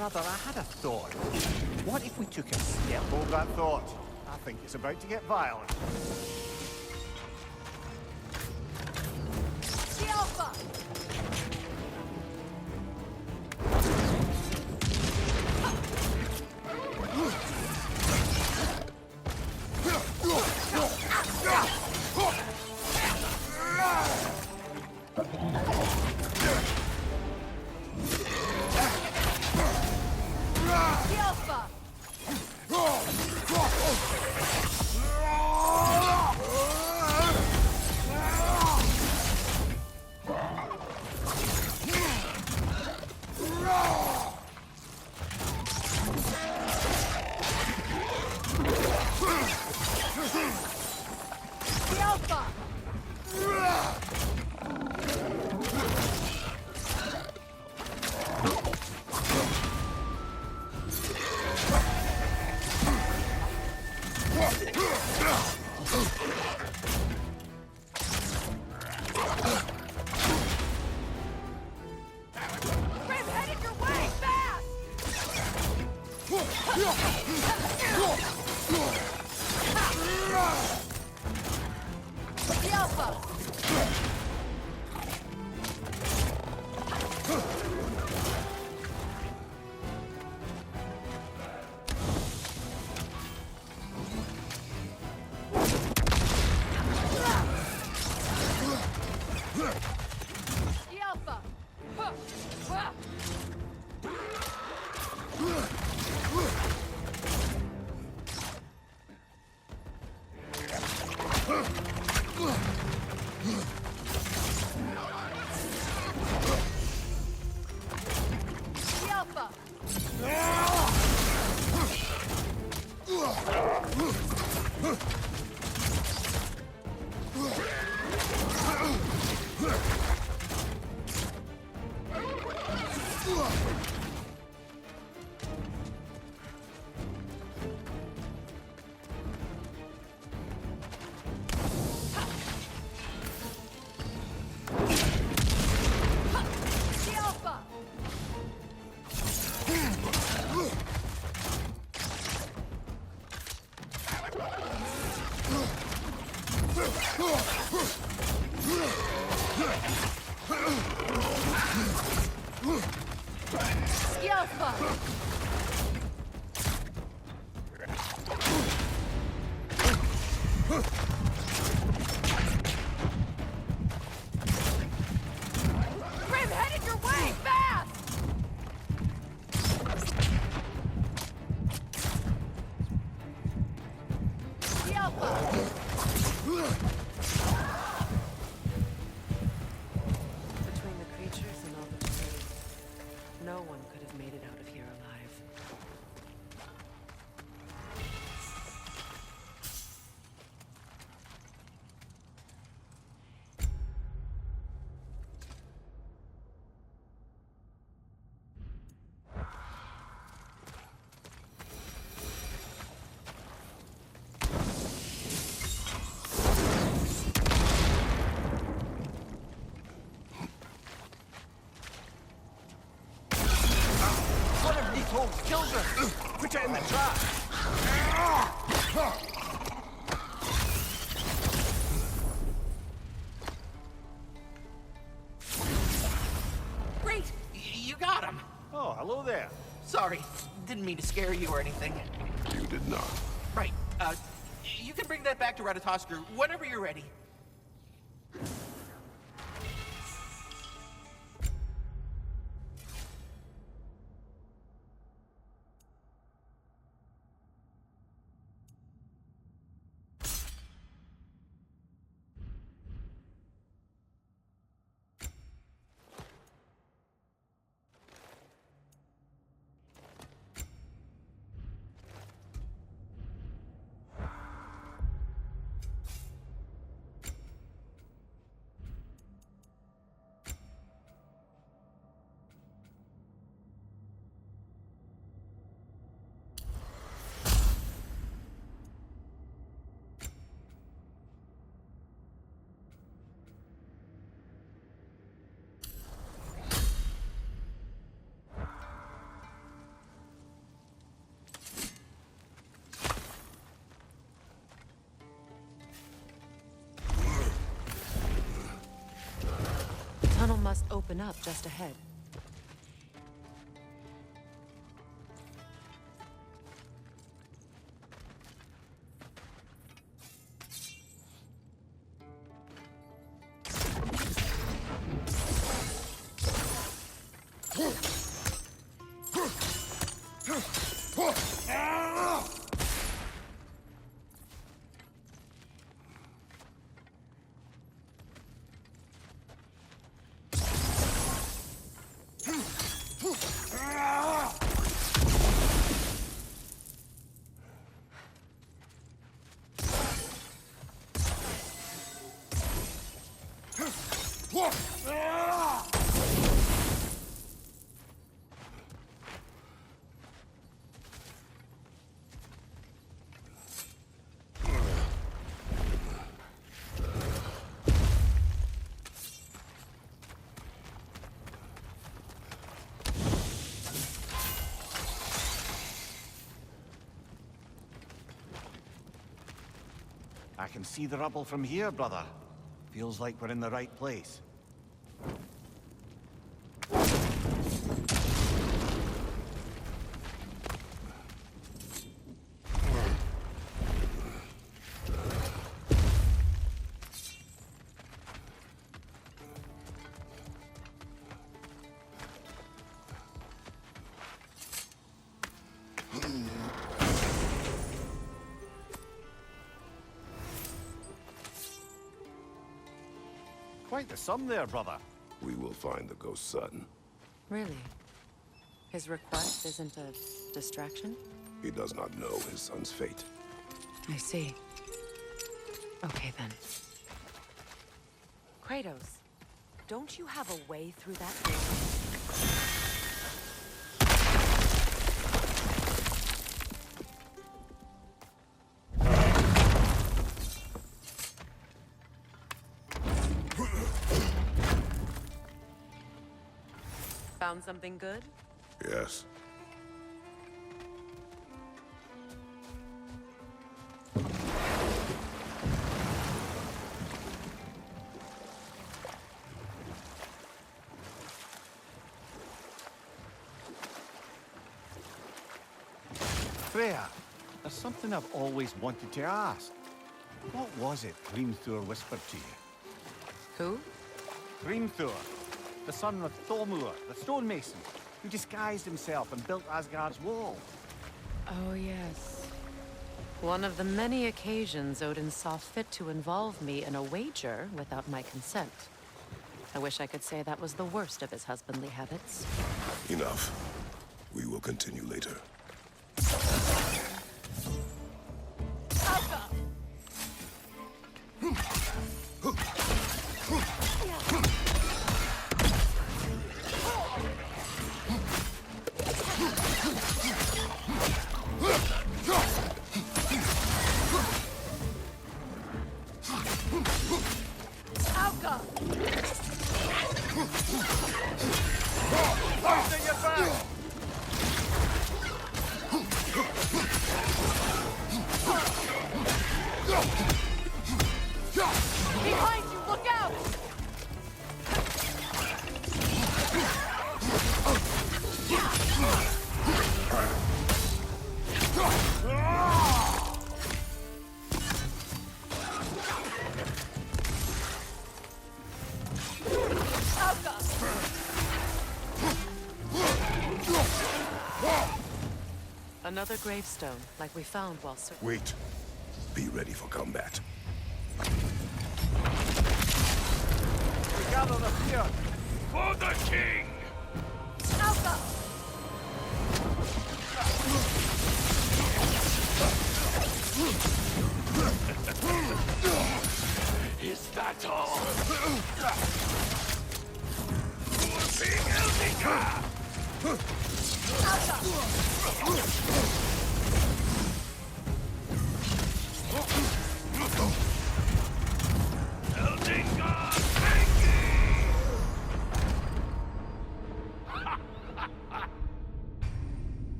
Brother, I had a thought. What if we took a step? Hold that thought. I think it's about to get violent. The Alpha! Skillful! Grim, headed your way! Fast! Skillful! Between the creatures and all the trees, no one could have made it out of here alive. One of these holes kills us! Put it in the trap! Great! You got him! Oh, hello there. Sorry, didn't mean to scare you or anything. You did not. Right, you can bring that back to Ratatoskr whenever you're ready. Tunnel must open up just ahead. I can see the rubble from here, brother. Feels like we're in the right place. Quite the sum there, brother. We will find the ghost son. Really? His request isn't a distraction? He does not know his son's fate. I see. Okay, then. Kratos, don't you have a way through that door? Found something good? Yes. Freya, there's something I've always wanted to ask. What was it Hrimthur whispered to you? Who? Hrimthur, the son of Thormur, the stonemason, who disguised himself and built Asgard's wall. Oh, yes. One of the many occasions Odin saw fit to involve me in a wager without my consent. I wish I could say that was the worst of his husbandly habits. Enough. We will continue later. Behind you, look out! Another gravestone, like we found while Wait. Be ready for combat. We gather the fear. For the king! Alpha! Is that all? King Elvika!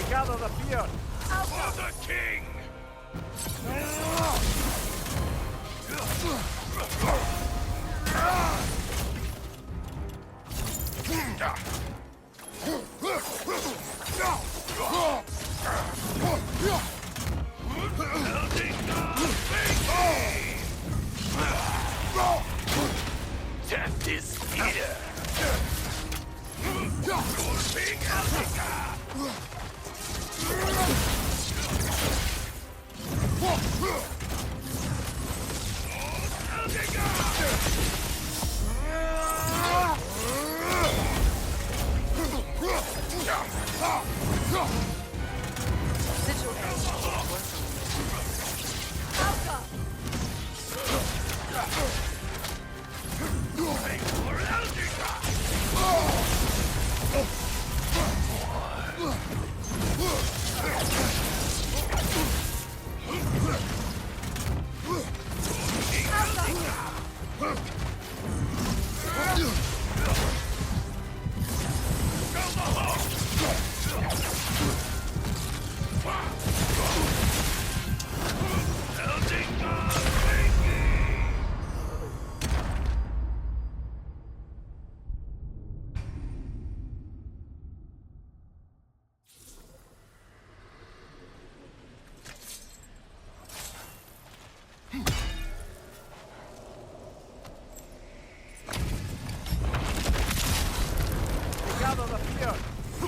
Gather the fear. For the king! Death is here! King Elvika!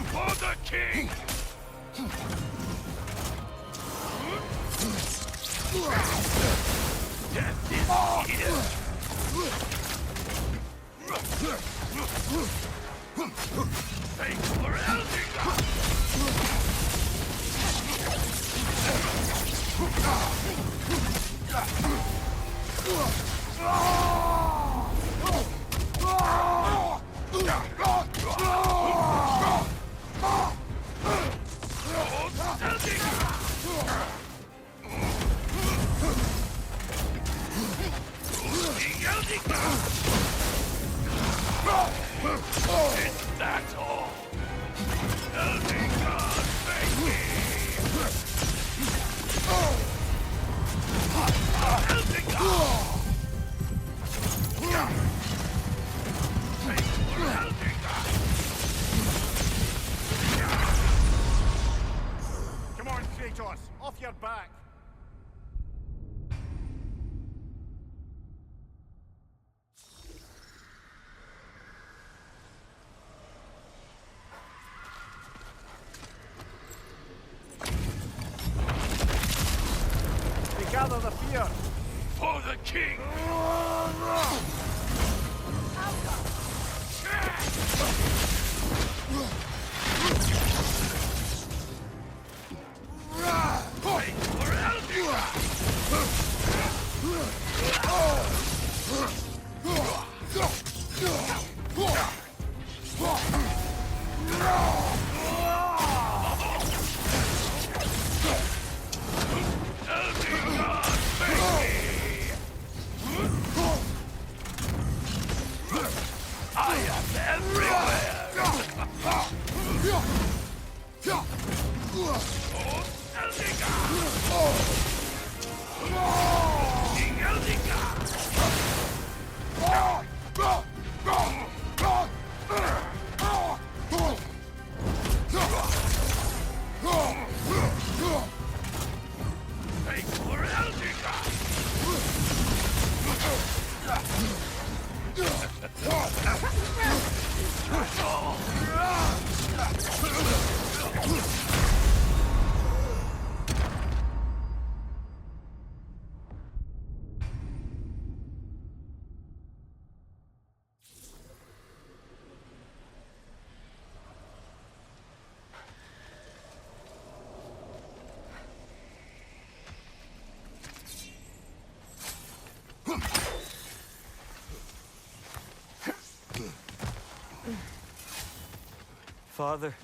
For the king! Death is here! Thank for Is that all? Thank me! gather the fear. For the king! Wait for Elvira! I am everywhere! Eldiga! King Eldiga! Take for Eldiga! Father,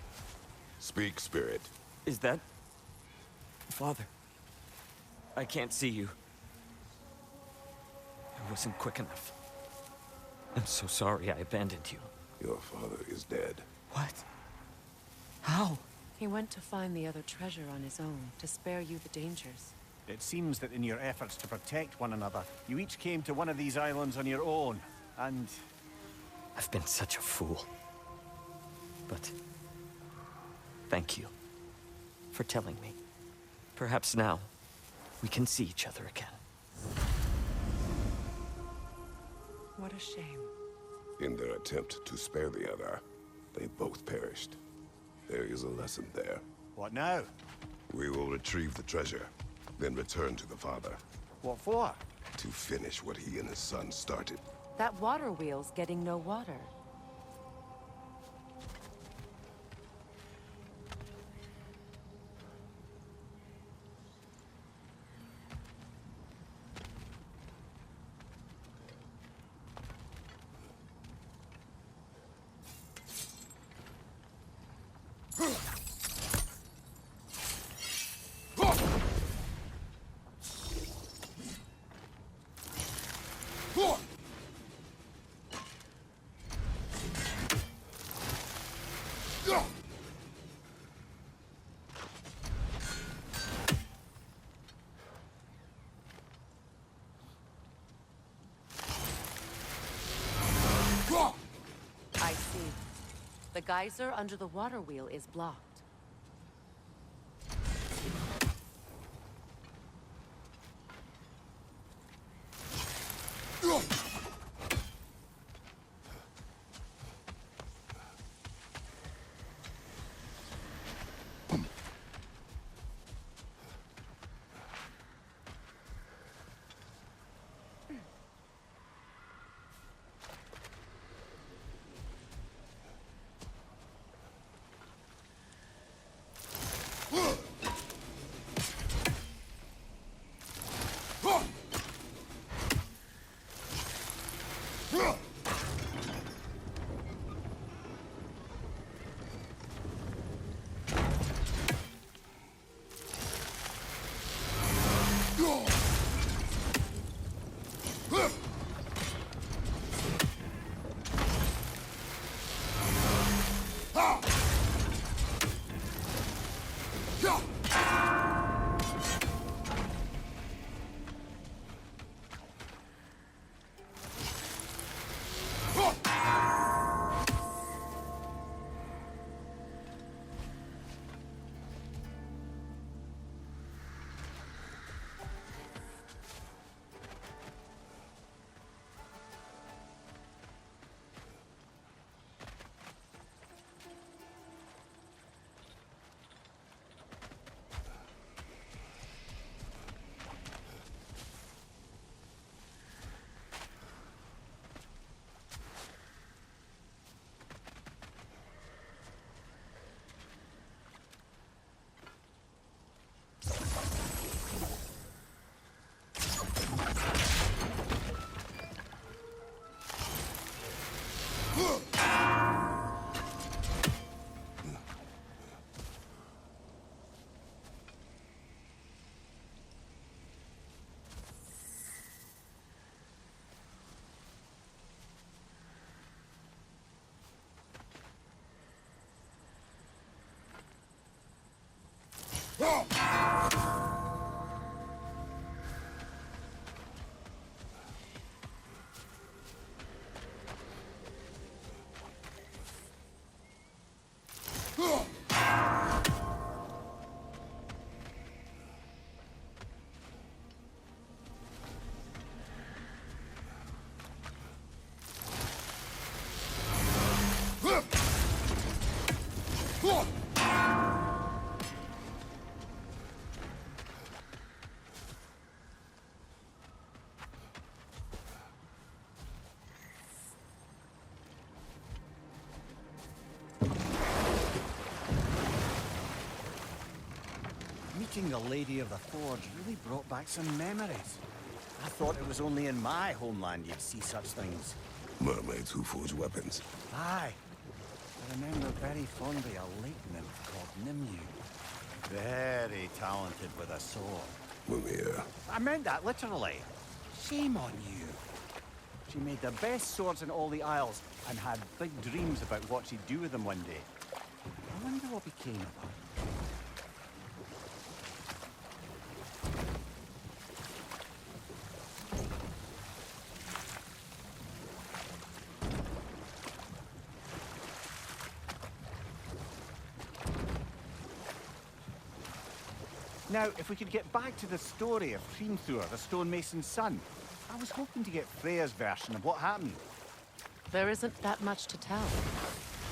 Speak, spirit. is that... Father, I can't see you. I wasn't quick enough. I'm so sorry I abandoned you. Your father is dead. What? How? He went to find the other treasure on his own, to spare you the dangers. It seems that in your efforts to protect one another, you each came to one of these islands on your own, and... I've been such a fool. But... thank you for telling me. Perhaps now, we can see each other again. What a shame. In their attempt to spare the other, they both perished. There is a lesson there. What now? We will retrieve the treasure, then return to the father, What for? to finish what he and his son started. That water wheel's getting no water. I see. The geyser under the water wheel is blocked. Meeting the Lady of the Forge really brought back some memories. I thought it was only in my homeland you'd see such things. Mermaids who forge weapons. Aye. I remember very fondly a lake nymph called Nimue. Very talented with a sword. Mumia. I meant that literally. Shame on you. She made the best swords in all the Isles and had big dreams about what she'd do with them one day. I wonder what became of her. Now, if we could get back to the story of Hrimthur, the stonemason's son. I was hoping to get Freya's version of what happened. There isn't that much to tell.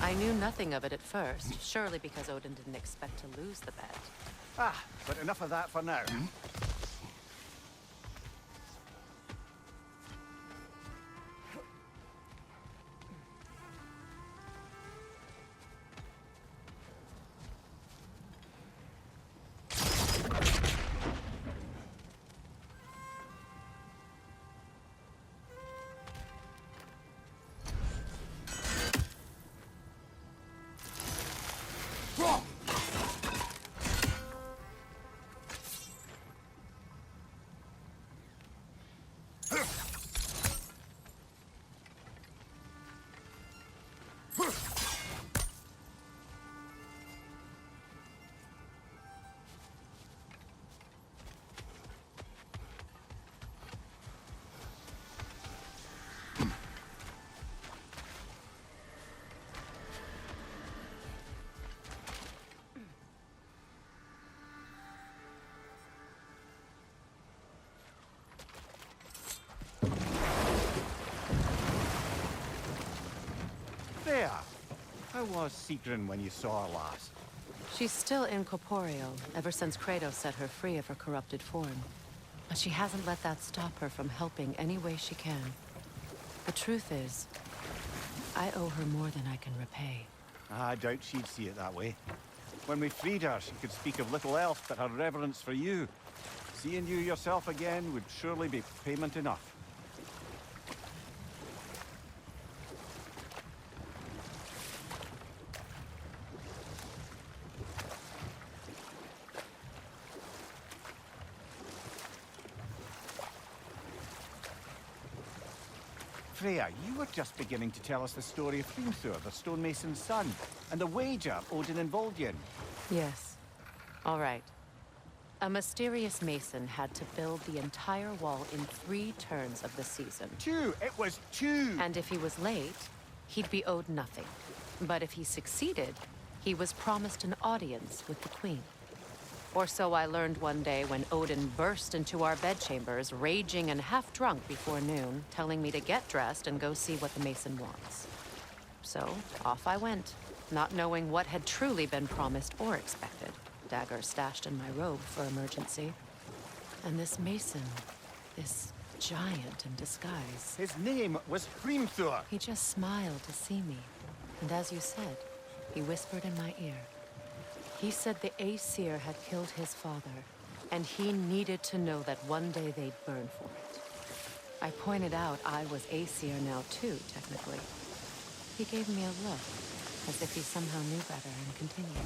I knew nothing of it at first, surely because Odin didn't expect to lose the bet. Ah, but enough of that for now. Freya, how was Sigrun when you saw her last? She's still incorporeal, ever since Kratos set her free of her corrupted form. But she hasn't let that stop her from helping any way she can. The truth is, I owe her more than I can repay. I doubt she'd see it that way. When we freed her, she could speak of little else but her reverence for you. Seeing you yourself again would surely be payment enough. Freya, you were just beginning to tell us the story of Hrimthur, the stonemason's son, and the wager Odin involved you in. Yes. All right. A mysterious mason had to build the entire wall in 3 turns of the season. 2! It was 2! And if he was late, he'd be owed nothing. But if he succeeded, he was promised an audience with the queen. Or so I learned one day when Odin burst into our bedchambers, raging and half-drunk before noon, telling me to get dressed and go see what the mason wants. So, off I went, not knowing what had truly been promised or expected. Dagger stashed in my robe for emergency. And this mason, this giant in disguise, His name was Hrimthur. he just smiled to see me. And as you said, he whispered in my ear. He said the Aesir had killed his father, and he needed to know that one day they'd burn for it. I pointed out I was Aesir now too, technically. He gave me a look, as if he somehow knew better, and continued.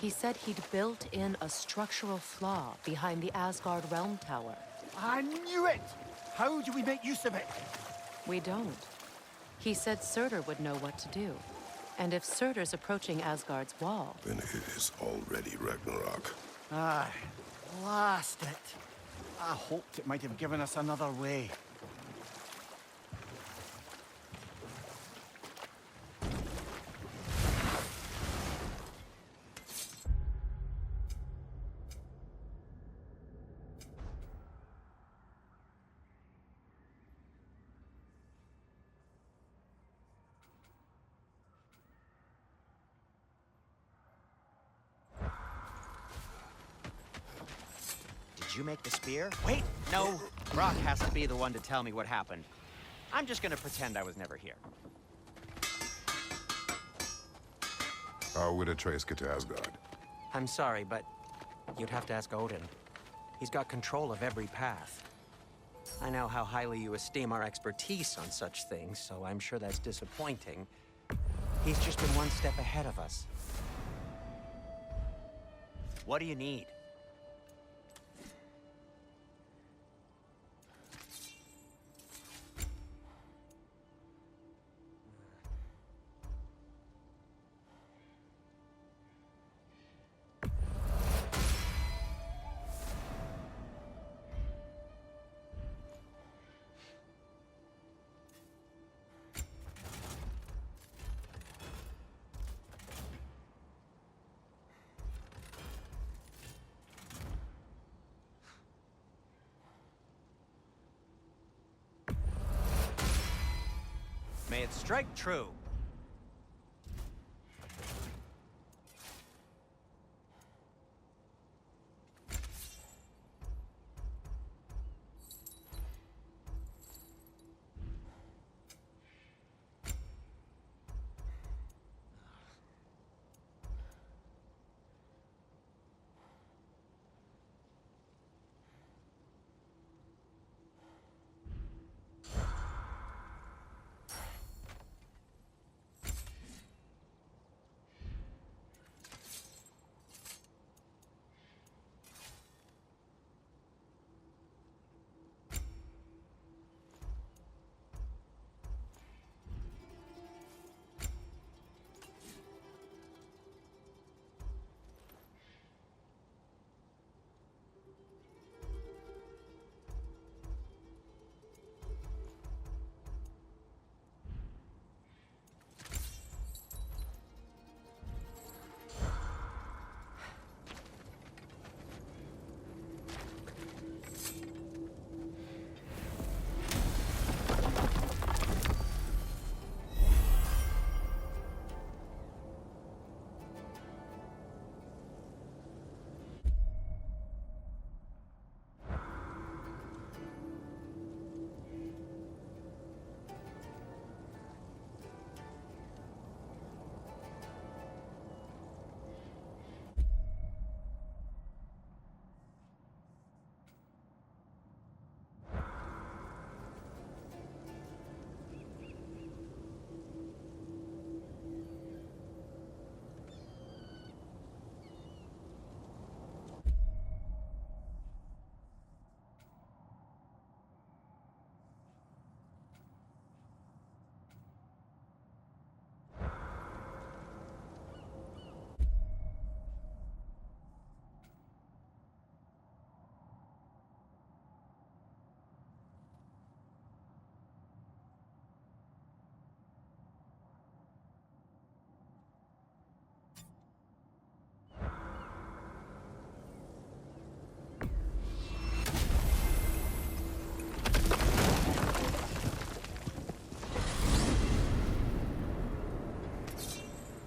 He said he'd built in a structural flaw behind the Asgard Realm Tower. I knew it! How do we make use of it? We don't. He said Surtur would know what to do. And if Surtur's approaching Asgard's wall, Then it is already Ragnarok. Ah, blast it. I hoped it might have given us another way. Did you make the spear? Wait, no. Brock has to be the one to tell me what happened. I'm just gonna pretend I was never here. How would Atreus get to Asgard? I'm sorry, but you'd have to ask Odin. He's got control of every path. I know how highly you esteem our expertise on such things, so I'm sure that's disappointing. He's just been one step ahead of us. What do you need? May it strike true.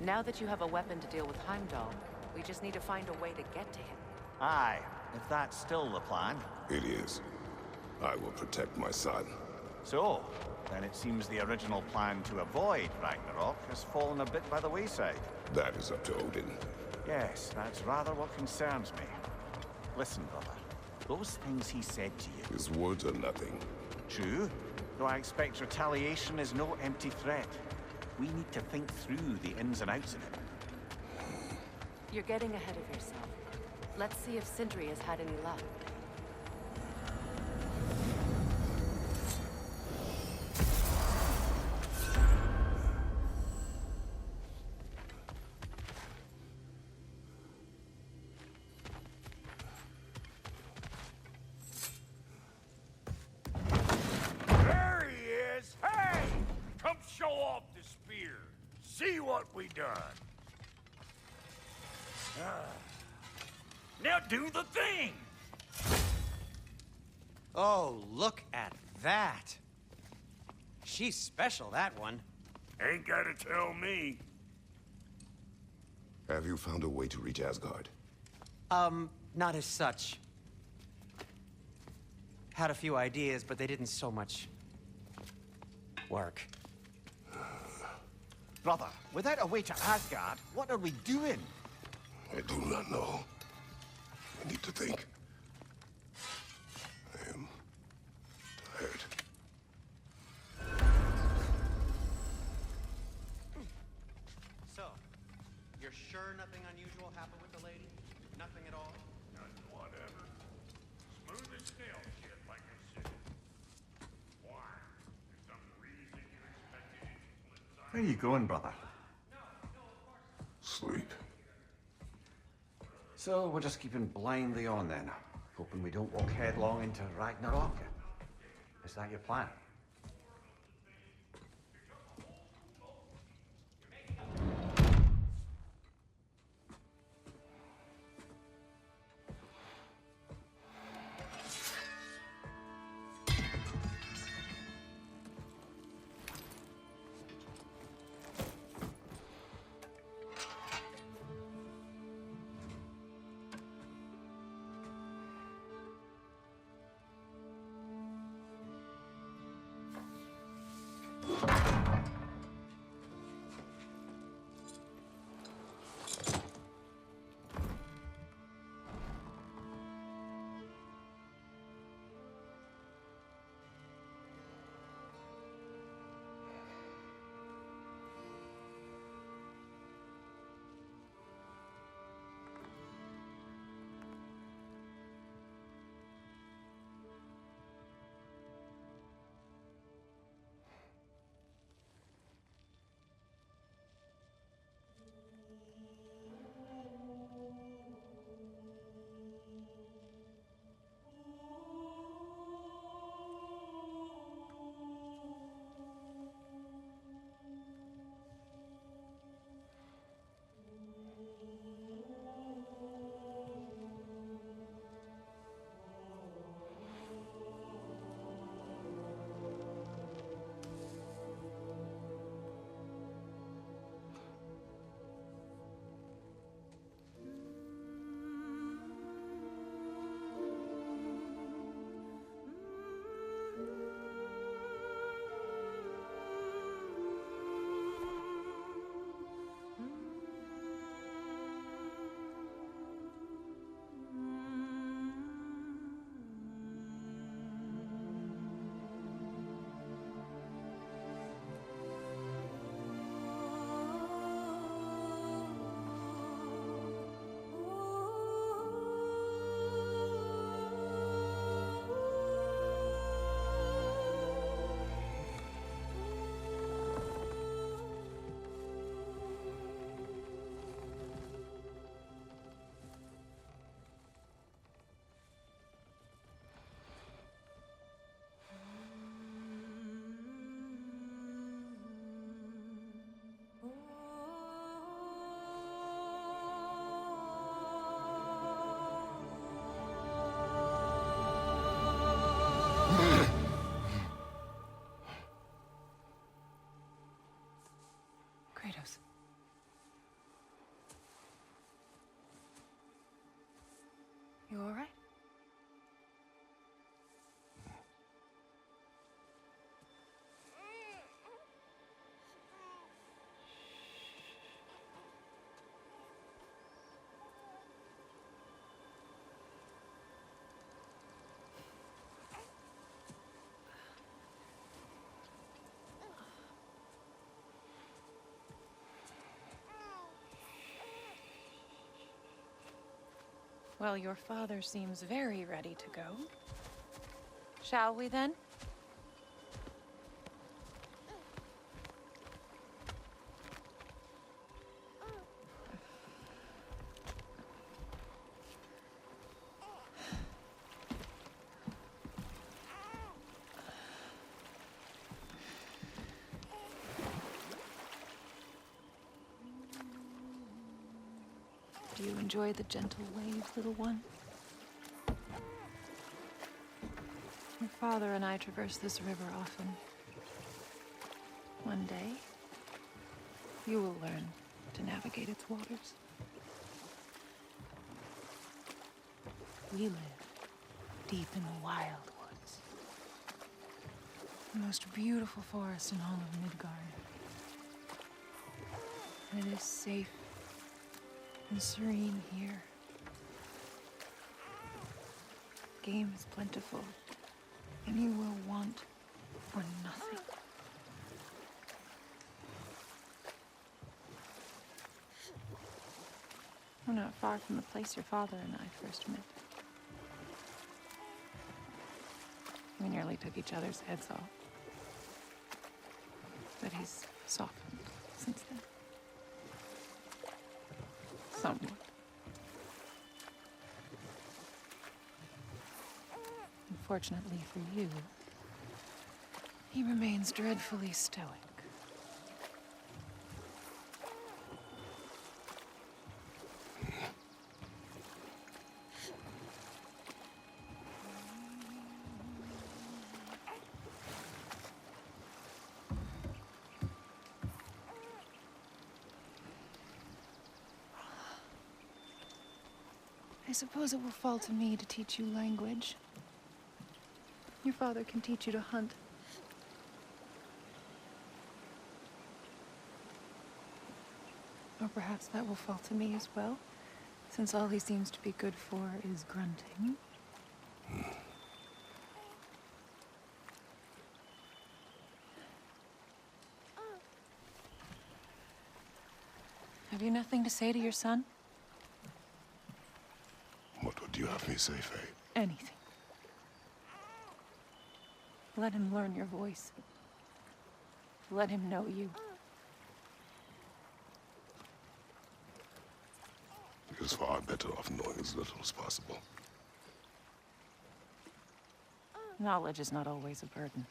Now that you have a weapon to deal with Heimdall, we just need to find a way to get to him. Aye, if that's still the plan. It is. I will protect my son. So, then it seems the original plan to avoid Ragnarok has fallen a bit by the wayside. That is up to Odin. Yes, that's rather what concerns me. Listen, brother, those things he said to you. His words are nothing. True, though I expect retaliation is no empty threat. We need to think through the ins and outs of it. You're getting ahead of yourself. Let's see if Sindri has had any luck. see what we done. Now do the thing! Oh, look at that. She's special, that one. Ain't gotta tell me. Have you found a way to reach Asgard? Not as such. Had a few ideas, but they didn't so much work. Brother, without a way to Asgard, what are we doing? I do not know. I need to think. I am tired. So, you're sure nothing unusual happened with the lady? Nothing at all? Whatever. Smooth as snail shit, like I said. Why? There's some reason you expected it to split sides? Where are you going, brother? Sleep. So we're just keeping blindly on then, hoping we don't walk headlong into Ragnarok. Is that your plan? Kratos. You all right? Well, your father seems very ready to go. Shall we then? Do you enjoy the gentle waves, little one? Your father and I traverse this river often. One day, you will learn to navigate its waters. We live deep in the wild woods. The most beautiful forest in all of Midgard. And it is safe and serene here. Game is plentiful, and you will want for nothing. We're not far from the place your father and I first met. We nearly took each other's heads off. But he's softened since then. Somewhat. Unfortunately for you, he remains dreadfully stoic. I suppose it will fall to me to teach you language. Your father can teach you to hunt. Or perhaps that will fall to me as well, since all he seems to be good for is grunting. Have you nothing to say to your son? What would you have me say, Faye? Anything. Let him learn your voice. Let him know you. He is far better off knowing as little as possible. Knowledge is not always a burden.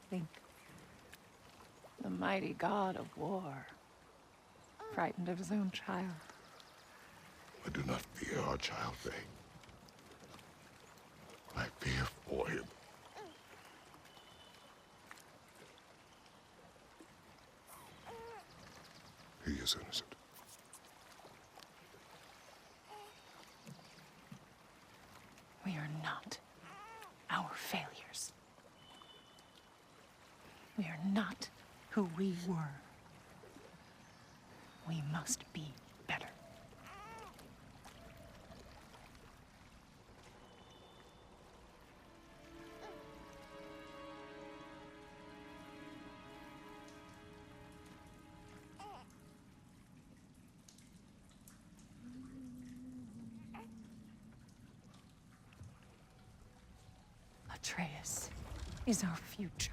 Think. The mighty God of War, frightened of his own child. I do not fear our child, Faye. I fear for him. He is innocent. We are not our failures. We are not who we were. We must be better. Atreus is our future.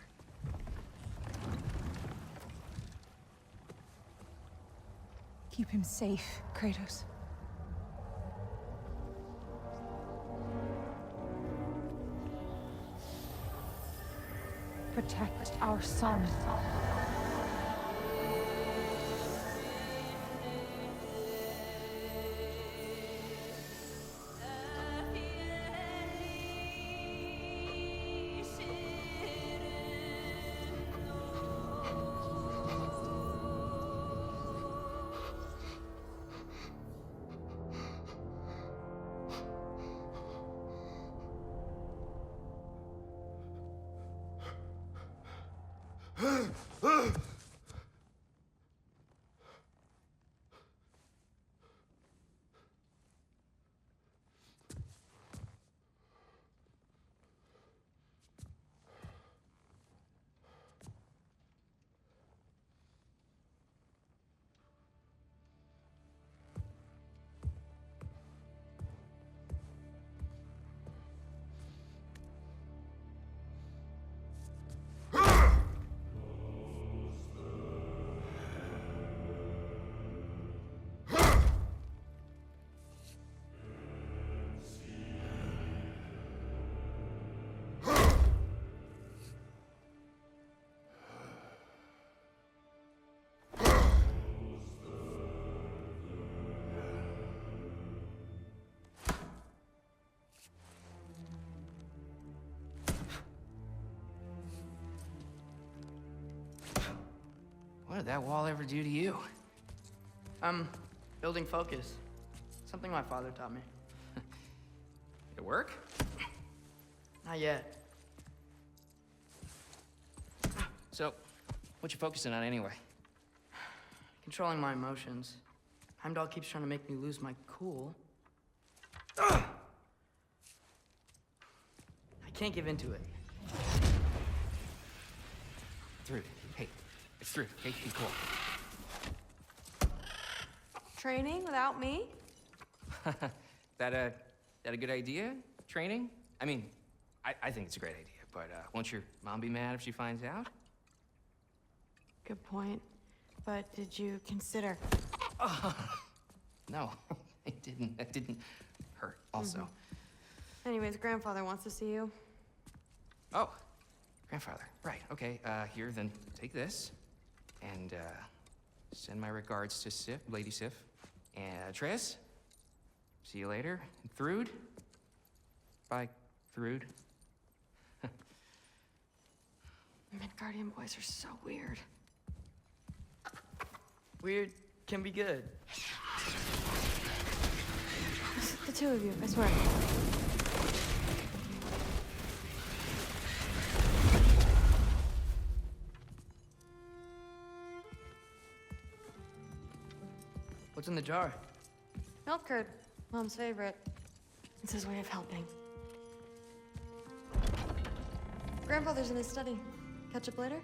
Keep him safe, Kratos. Protect our son. would that wall ever do to you? Building focus. Something my father taught me. It work? Not yet. So, what you focusing on anyway? Controlling my emotions. Heimdall keeps trying to make me lose my cool. I can't give into it. Through. Hey, it's through. Hey, be cool. Training without me? That a good idea? Training? I mean, I think it's a great idea, but won't your mom be mad if she finds out? Good point. But did you consider... No, it didn't. That didn't hurt, also. Anyways, grandfather wants to see you. Oh, grandfather. Right, okay. Here, then take this. And, send my regards to Sif, Lady Sif. And, Tris. See you later. And Thrud. Bye, Thrud. Midgardian boys are so weird. Weird can be good. The two of you, I swear. What's in the jar? Milk curd, Mom's favorite. It's his way of helping. Grandfather's in his study. Catch up later?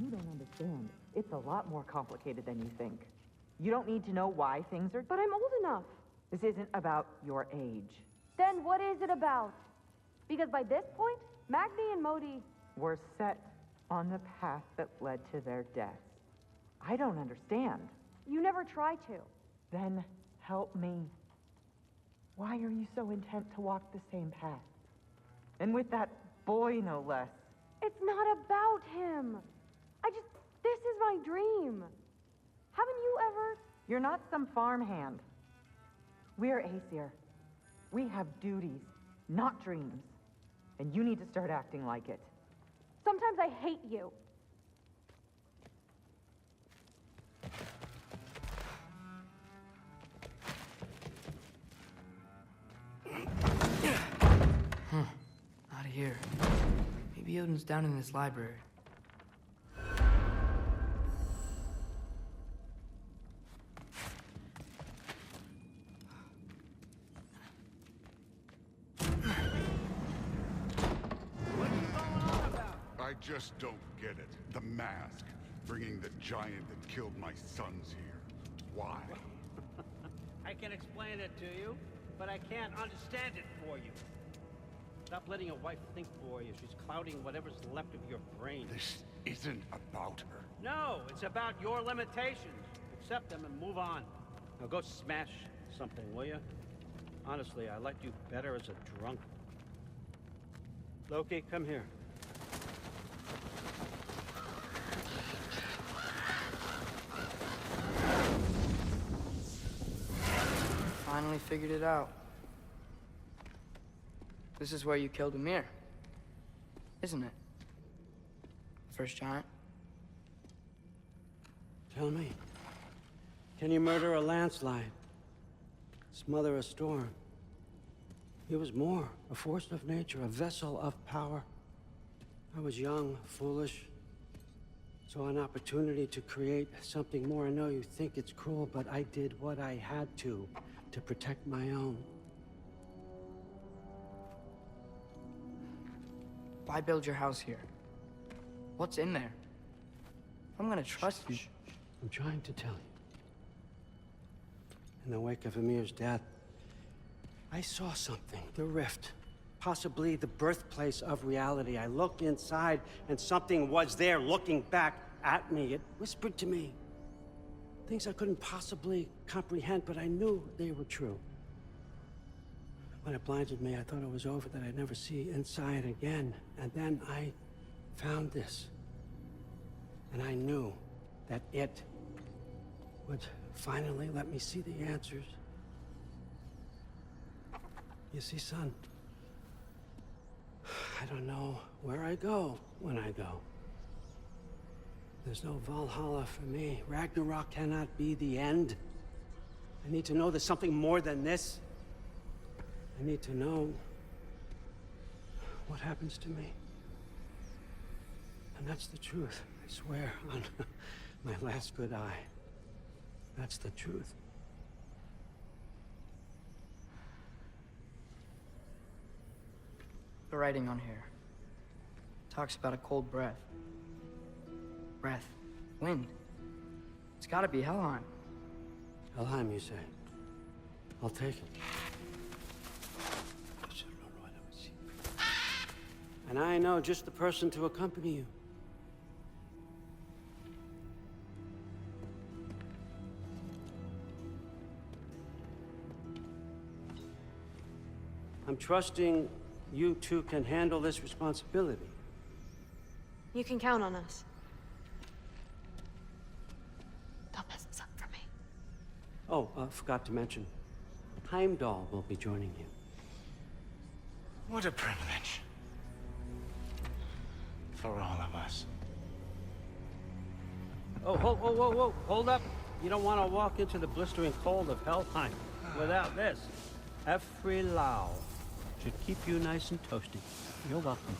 You don't understand. It's a lot more complicated than you think. You don't need to know why things are... But I'm old enough. This isn't about your age. Then what is it about? Because by this point, Magni and Modi... Were set on the path that led to their deaths. I don't understand. You never try to. Then help me. Why are you so intent to walk the same path? And with that boy, no less. It's not about him. This is my dream. Haven't you ever... You're not some farmhand. We're Aesir. We have duties, not dreams. And you need to start acting like it. Sometimes I hate you. Not here. Maybe Odin's down in his library. I just don't get it. The mask, bringing the giant that killed my sons here. Why? I can explain it to you, but I can't understand it for you. Stop letting your wife think for you. She's clouding whatever's left of your brain. This isn't about her. No, it's about your limitations. Accept them and move on. Now go smash something, will you? Honestly, I liked you better as a drunk. Loki, come here. Finally figured it out. This is where you killed Ymir, isn't it? First giant. Tell me, can you murder a landslide? Smother a storm? He was more, a force of nature, a vessel of power. I was young, foolish, saw an opportunity to create something more. I know you think it's cruel, but I did what I had to protect my own. Why build your house here? What's in there? I'm gonna trust you. I'm trying to tell you. In the wake of Ymir's death, I saw something. The rift. Possibly the birthplace of reality. I looked inside, and something was there looking back at me. It whispered to me, Things I couldn't possibly comprehend, but I knew they were true. When it blinded me, I thought it was over, that I'd never see inside again. And then I found this. And I knew that it would finally let me see the answers. You see, son, I don't know where I go when I go. There's no Valhalla for me. Ragnarok cannot be the end. I need to know there's something more than this. I need to know what happens to me. And that's the truth, I swear, on my last good eye. That's the truth. The writing on here talks about a cold breath. Breath. Wind. It's gotta be Helheim. Helheim, you say? I'll take it. And I know just the person to accompany you. I'm trusting you two can handle this responsibility. You can count on us. Don't mess this up for me. Oh, forgot to mention, Heimdall will be joining you. What a privilege. For all of us. Oh, whoa, hold up. You don't want to walk into the blistering cold of Helheim without this. Every Lau should keep you nice and toasty. You're welcome.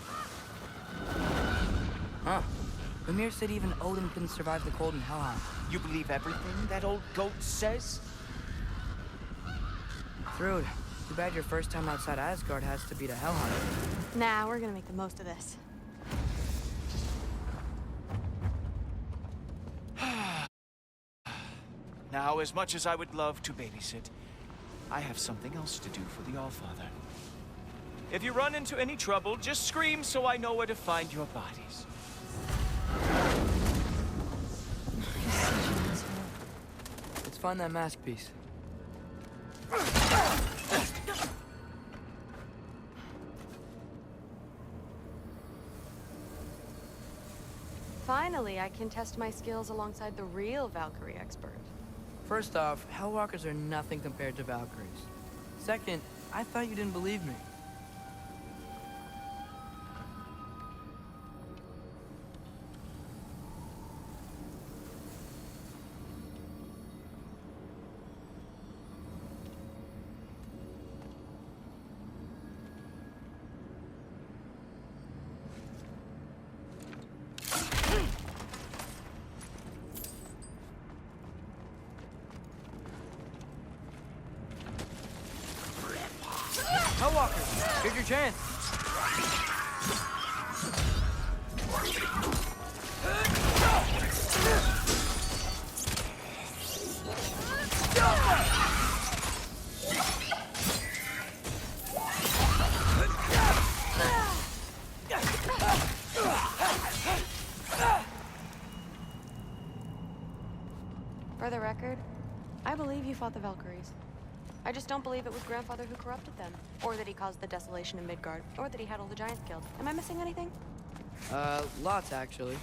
Huh. Ymir said even Odin couldn't survive the cold in Helheim. You believe everything that old goat says? Thrud, too bad your first time outside Asgard has to be to Helheim. Nah, we're gonna make the most of this. Now, as much as I would love to babysit, I have something else to do for the Allfather. If you run into any trouble, just scream so I know where to find your bodies. Let's find that mask piece. Finally, I can test my skills alongside the real Valkyrie expert. First off, Hellwalkers are nothing compared to Valkyries. Second, I thought you didn't believe me. Hellwalkers, here's your chance. For the record, I believe you fought the Valkyries. I just don't believe it was Grandfather who corrupted them, or that he caused the desolation in Midgard, or that he had all the giants killed. Am I missing anything? Lots actually.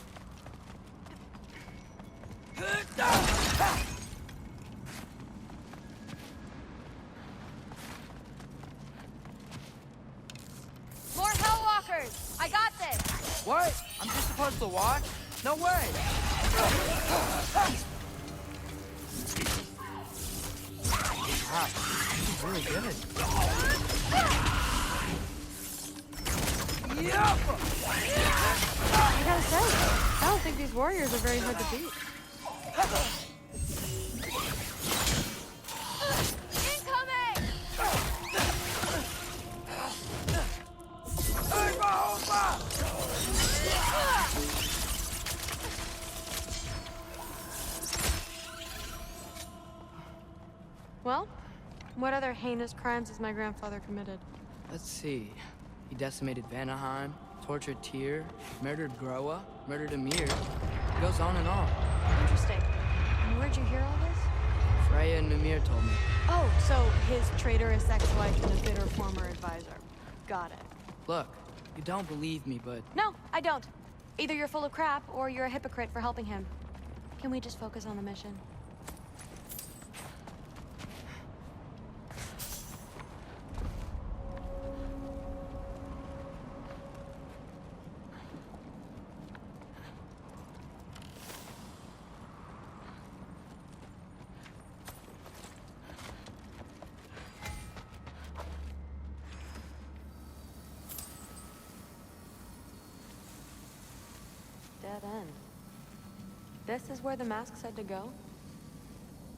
More Hellwalkers! I got this! What? I'm just supposed to watch? No way! Wow, this is really good. I gotta say, I don't think these warriors are very hard to beat. Incoming! Well, what other heinous crimes has my grandfather committed? Let's see. He decimated Vanaheim, tortured Tyr, murdered Groa, murdered Ymir. It goes on and on. Interesting. And where Where'd you hear all this? Freya and Mimir told me. Oh, so his traitorous ex-wife and a bitter former advisor. Got it. Look, you don't believe me, but... No, I don't. Either you're full of crap, or you're a hypocrite for helping him. Can we just focus on the mission? Dead end. This is where the mask said to go?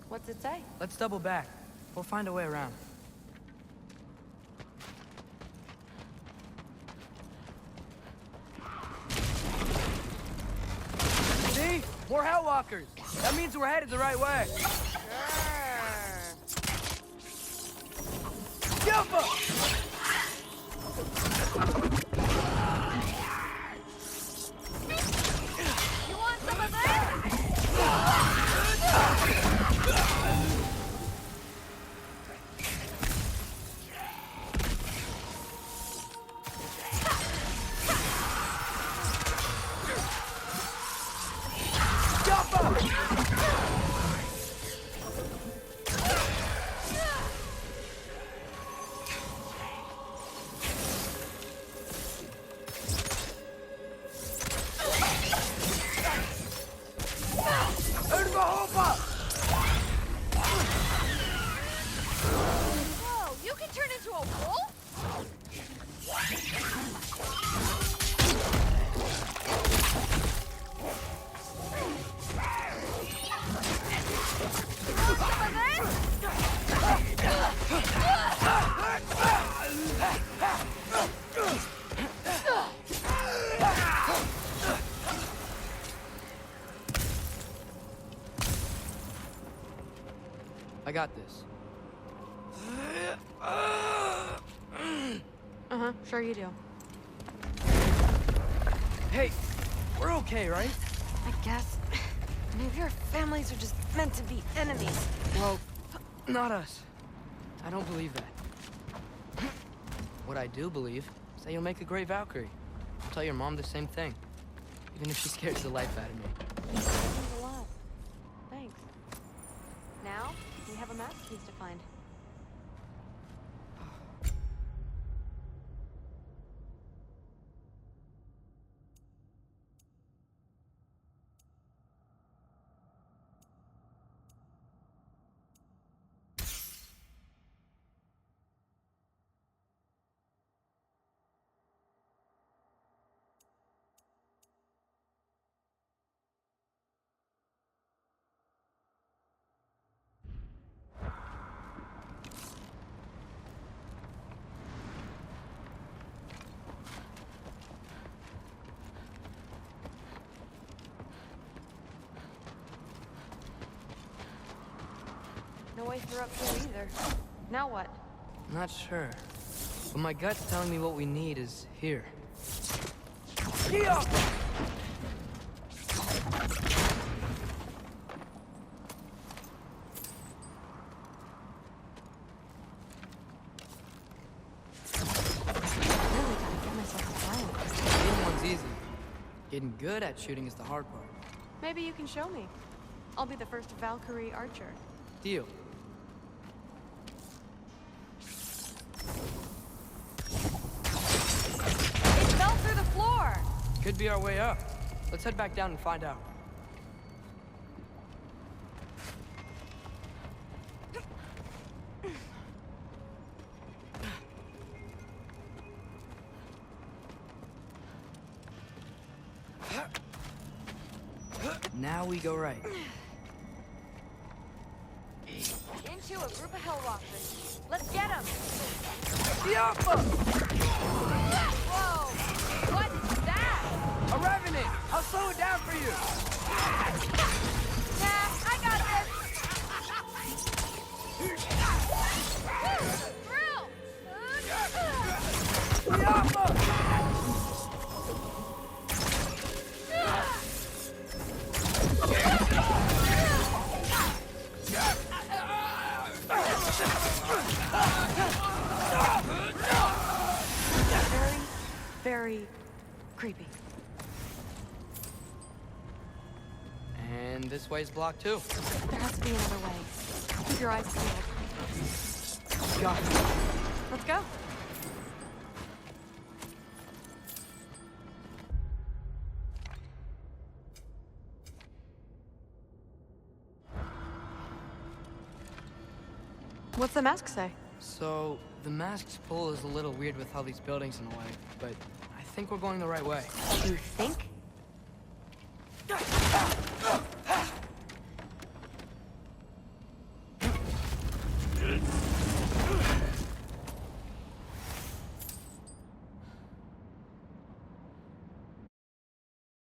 What's it say? Let's double back. We'll find a way around. See? More Hellwalkers! That means we're headed the right way. Jump up! You want some of this? Whoa, you can turn into a wolf? I got this. Uh-huh, sure you do. Hey, we're okay, right? I guess. Maybe our families are just meant to be enemies. Well, not us. I don't believe that. What I do believe is that you'll make a great Valkyrie. I'll tell your mom the same thing, even if she scares the life out of me. That means a lot. Thanks. Now, we have a masterpiece to find. No way through up here either. Now what? Not sure. But my gut's telling me what we need is here. Getting one's easy. Getting good at shooting is the hard part. Maybe you can show me. I'll be the first Valkyrie archer. Deal. It fell through the floor! Could be our way up. Let's head back down and find out. Now we go right. Into a group of Hellwalkers. Let's get them! Whoa! What is that? A revenant! I'll slow it down for you! Nah, I got this! Thrill! very creepy. And this way's blocked too. There has to be another way. Keep your eyes peeled. Got it. Let's go. What's the mask say? So, the mask's pull is a little weird with all these buildings in the way, but I think we're going the right way. You think?